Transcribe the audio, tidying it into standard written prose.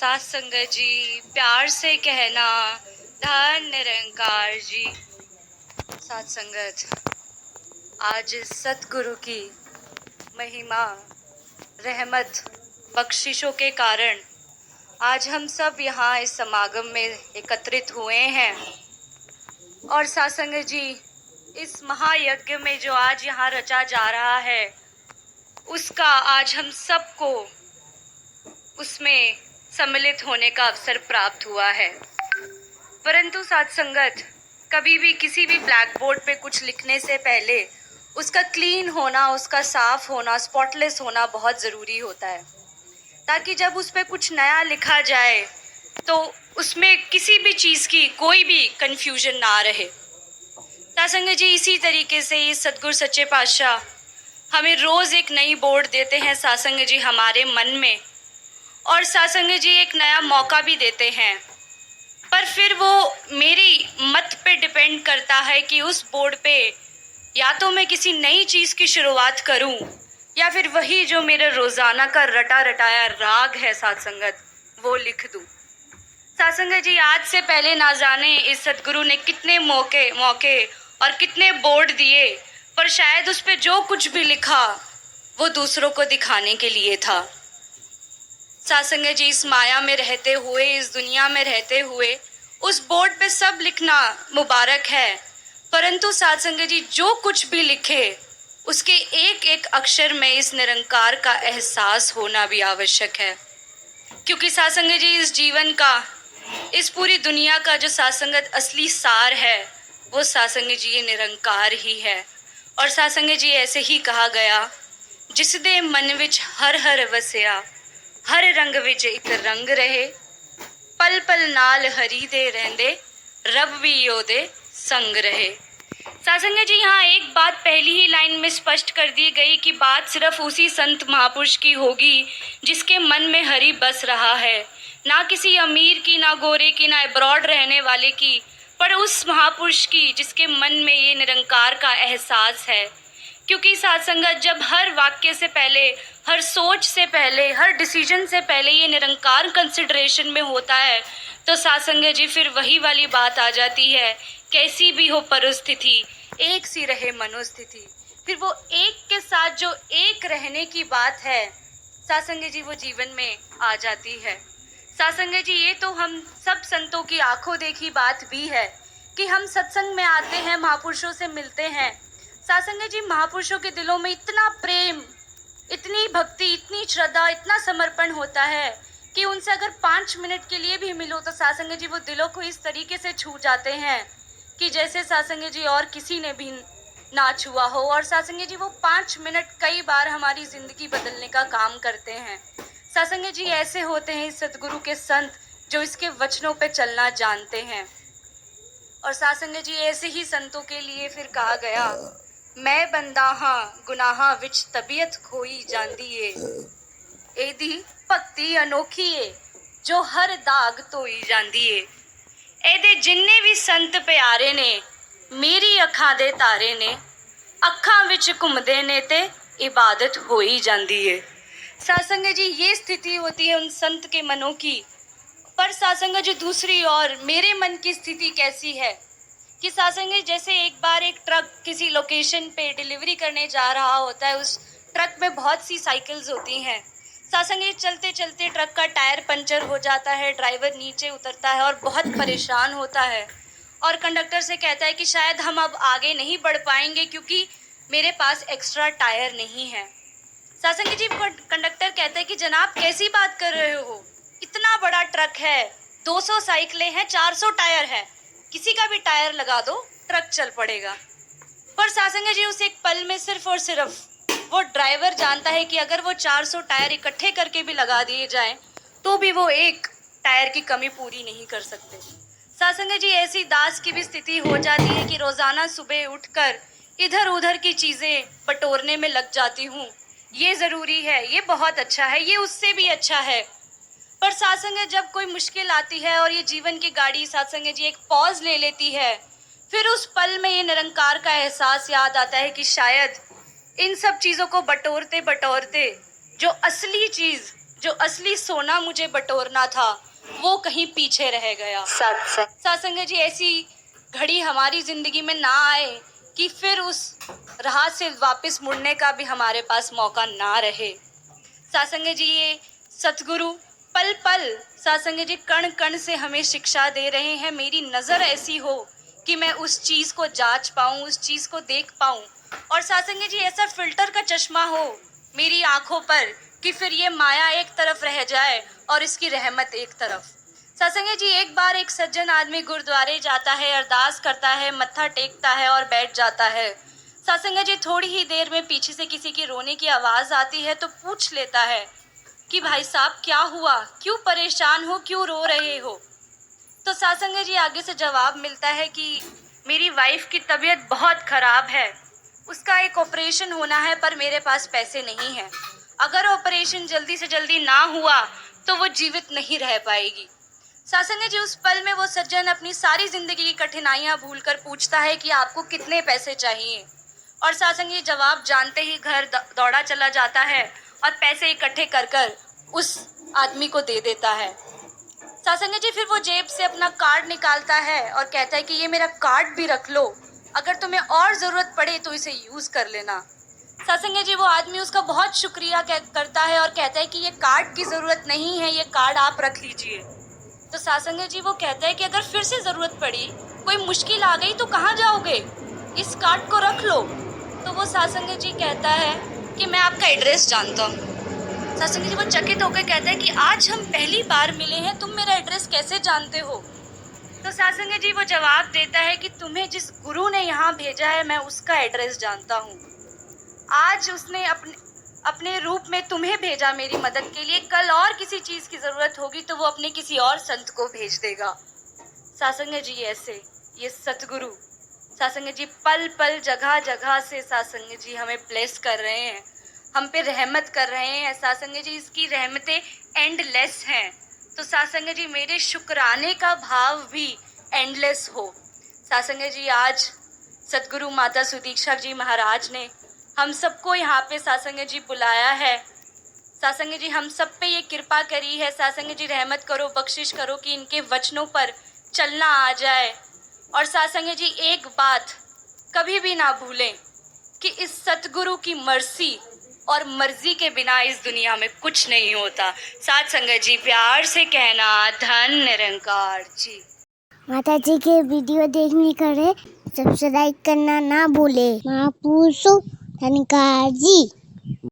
साथ संगत जी, प्यार से कहना धन निरंकार जी। साथ संगत, आज इस सतगुरु की महिमा, रहमत, बख्शिशों के कारण आज हम सब यहाँ इस समागम में एकत्रित हुए हैं। और साथ संगत जी, इस महायज्ञ में जो आज यहाँ रचा जा रहा है, उसका आज हम सबको उसमें सम्मिलित होने का अवसर प्राप्त हुआ है। परंतु साथ संगत, कभी भी किसी भी ब्लैक बोर्ड पे कुछ लिखने से पहले उसका क्लीन होना, उसका साफ होना, स्पॉटलेस होना बहुत ज़रूरी होता है, ताकि जब उस पर कुछ नया लिखा जाए तो उसमें किसी भी चीज़ की कोई भी कन्फ्यूजन ना रहे। साथ संगत जी, इसी तरीके से ये सतगुरु सच्चे पातशाह हमें रोज़ एक नई बोर्ड देते हैं साथ संगत जी हमारे मन में, और साथ संगत जी एक नया मौका भी देते हैं। पर फिर वो मेरी मत पे डिपेंड करता है कि उस बोर्ड पे या तो मैं किसी नई चीज़ की शुरुआत करूं, या फिर वही जो मेरे रोज़ाना का रटा रटाया राग है साथ संगत, वो लिख दूं। साथ संगत जी, आज से पहले ना जाने इस सतगुरु ने कितने मौके और कितने बोर्ड दिए, पर शायद उस पे जो कुछ भी लिखा वो दूसरों को दिखाने के लिए था। साथ संगत जी, इस माया में रहते हुए, इस दुनिया में रहते हुए उस बोर्ड पे सब लिखना मुबारक है, परंतु साथ संगत जी जो कुछ भी लिखे उसके एक एक अक्षर में इस निरंकार का एहसास होना भी आवश्यक है। क्योंकि साथ संगत जी इस जीवन का, इस पूरी दुनिया का जो साथ संगत असली सार है, वो साथ संगत जी ये निरंकार ही है। और साथ संगत जी ऐसे ही कहा गया, जिस दे मन विच हर हर वसिया, हर रंग विच एक रंग रहे, पल पल नाल हरी दे रहंदे, रब भी ओदे संग रहे। साथ संगत जी, यहाँ एक बात पहली ही लाइन में स्पष्ट कर दी गई कि बात सिर्फ उसी संत महापुरुष की होगी जिसके मन में हरि बस रहा है, ना किसी अमीर की, ना गोरे की, ना अब्रॉड रहने वाले की, पर उस महापुरुष की जिसके मन में ये निरंकार का एहसास है। क्योंकि साथ संगत, जब हर वाक्य से पहले, हर सोच से पहले, हर डिसीजन से पहले ये निरंकार कंसिडरेशन में होता है, तो साथ संगत जी फिर वही वाली बात आ जाती है, कैसी भी हो परिस्थिति एक सी रहे मनोस्थिति। फिर वो एक के साथ जो एक रहने की बात है साथ संगत जी, वो जीवन में आ जाती है। साथ संगत जी, ये तो हम सब संतों की आंखों देखी बात भी है कि हम सत्संग में आते हैं, महापुरुषों से मिलते हैं। साथ संगत जी, महापुरुषों के दिलों में इतना प्रेम, इतनी भक्ति, इतनी श्रद्धा, इतना समर्पण होता है कि उनसे अगर 5 मिनट के लिए भी मिलो तो साथ संगत जी वो दिलों को इस तरीके से छू जाते हैं कि जैसे साथ संगत जी और किसी ने भी ना छुआ हो। और साथ संगत जी वो 5 मिनट कई बार हमारी जिंदगी बदलने का काम करते हैं। साथ संगत जी ऐसे होते हैं इस सतगुरु के संत जो इसके वचनों पे चलना जानते हैं। और साथ संगत जी ऐसे ही संतों के लिए फिर कहा गया, मैं बंदा हाँ गुनाहा विच तबीयत खोई जांदी ਏ, ਇਹਦੀ ਭਗਤੀ ਅਨੋਖੀ ਏ ਜੋ ਹਰ ਦਾਗ ਧੋਈ ਜਾਂਦੀ ਏ। ਇਹਦੇ ਜਿੰਨੇ ਵੀ ਸੰਤ ਪਿਆਰੇ ਨੇ ਮੇਰੀ ਅੱਖਾਂ ਦੇ ਤਾਰੇ ਨੇ, ਅੱਖਾਂ ਵਿੱਚ घूमते ने ते इबादत हो ही जाती है। सासंग जी ये स्थिति होती है उन संत के मनों की। पर सासंग जी दूसरी ओर मेरे मन की स्थिति कैसी है कि सासंग जैसे एक बार एक ट्रक किसी लोकेशन पे डिलीवरी करने जा रहा होता है, उस ट्रक में बहुत सी साइकिल्स होती हैं। सासंग चलते चलते ट्रक का टायर पंचर हो जाता है, ड्राइवर नीचे उतरता है और बहुत परेशान होता है और कंडक्टर से कहता है कि शायद हम अब आगे नहीं बढ़ पाएंगे क्योंकि मेरे पास एक्स्ट्रा टायर नहीं है। सासंग जी कंडक्टर कहता है कि जनाब कैसी बात कर रहे हो, इतना बड़ा ट्रक है, 200 साइकिलें हैं, 400 टायर है, किसी का भी टायर लगा दो ट्रक चल पड़ेगा। पर सासंग जी उस एक पल में सिर्फ और सिर्फ वो ड्राइवर जानता है कि अगर वो 400 टायर इकट्ठे करके भी लगा दिए जाएं तो भी वो एक टायर की कमी पूरी नहीं कर सकते। सासंग जी ऐसी दास की भी स्थिति हो जाती है कि रोजाना सुबह उठकर इधर उधर की चीजें बटोरने में लग जाती हूँ। ये जरूरी है, ये बहुत अच्छा है, ये उससे भी अच्छा है। पर सासंग जब कोई मुश्किल आती है और ये जीवन की गाड़ी सासंग जी एक पॉज ले लेती है, फिर उस पल में ये निरंकार का एहसास याद आता है कि शायद इन सब चीजों को बटोरते बटोरते जो असली चीज, जो असली सोना मुझे बटोरना था वो कहीं पीछे रह गया। साथ संगत जी, ऐसी घड़ी हमारी जिंदगी में ना आए कि फिर उस राह से वापस मुड़ने का भी हमारे पास मौका ना रहे। साथ संगत जी, ये सतगुरु पल पल साथ संगत जी कण कण से हमें शिक्षा दे रहे हैं। मेरी नज़र ऐसी हो कि मैं उस चीज़ को जांच पाऊँ, उस चीज़ को देख पाऊँ, और साथ संगत जी ऐसा फिल्टर का चश्मा हो मेरी आंखों पर कि फिर ये माया एक तरफ रह जाए और इसकी रहमत एक तरफ। साथ संगत जी, एक बार एक सज्जन आदमी गुरुद्वारे जाता है, अरदास करता है, मत्था टेकता है और बैठ जाता है। साथ संगत जी, थोड़ी ही देर में पीछे से किसी की रोने की आवाज़ आती है तो पूछ लेता है कि भाई साहब क्या हुआ, क्यों परेशान हो, क्यों रो रहे हो। तो साथ संगत जी आगे से जवाब मिलता है कि मेरी वाइफ की तबीयत बहुत ख़राब है, उसका एक ऑपरेशन होना है पर मेरे पास पैसे नहीं हैं। अगर ऑपरेशन जल्दी से जल्दी ना हुआ तो वो जीवित नहीं रह पाएगी। साथ संगत जी, उस पल में वो सज्जन अपनी सारी ज़िंदगी की कठिनाइयाँ भूलकर पूछता है कि आपको कितने पैसे चाहिए, और साथ संगत जी जवाब जानते ही घर दौड़ा चला जाता है और पैसे इकट्ठे कर कर उस आदमी को दे देता है। साथ संगत जी, फिर वो जेब से अपना कार्ड निकालता है और कहता है कि ये मेरा कार्ड भी रख लो, अगर तुम्हें और ज़रूरत पड़े तो इसे यूज़ कर लेना। साथ संगत जी, वो आदमी उसका बहुत शुक्रिया करता है और कहता है कि ये कार्ड की ज़रूरत नहीं है, ये कार्ड आप रख लीजिए। तो साथ संगत जी वो कहता है कि अगर फिर से ज़रूरत पड़ी, कोई मुश्किल आ गई तो कहाँ जाओगे, इस कार्ड को रख लो। तो वो साथ संगत जी कहता है कि मैं आपका एड्रेस जानता हूँ। साथ संगत जी वो चकित होकर कहता है कि आज हम पहली बार मिले हैं, तुम मेरा एड्रेस कैसे जानते हो। तो साथ संगत जी वो जवाब देता है कि तुम्हें जिस गुरु ने यहाँ भेजा है मैं उसका एड्रेस जानता हूँ। आज उसने अपने रूप में तुम्हें भेजा मेरी मदद के लिए, कल और किसी चीज़ की ज़रूरत होगी तो वो अपने किसी और संत को भेज देगा। साथ संगत जी ऐसे ये सतगुरु साथ संगत जी पल पल जगह जगह से साथ संगत जी हमें ब्लेस कर रहे हैं, हम पे रहमत कर रहे हैं। साथ संगत जी इसकी रहमतें एंडलेस हैं। तो साथ संगत जी मेरे शुक्राने का भाव भी एंडलेस हो। साथ संगत जी आज सतगुरु माता सुदीक्षा जी महाराज ने हम सबको यहाँ पे साथ संगत जी बुलाया है। साथ संगत जी हम सब पे ये कृपा करी है। साथ संगत जी रहमत करो, बख्शिश करो कि इनके वचनों पर चलना आ जाए। और साथ संगत जी एक बात कभी भी ना भूलें कि इस सतगुरु की मर्सी और मर्जी के बिना इस दुनिया में कुछ नहीं होता। साथ संगत जी प्यार से कहना धन निरंकार जी। माता जी के वीडियो देखने के लिए सब्सक्राइब करना ना भूले। महापुरुषों धनकार जी।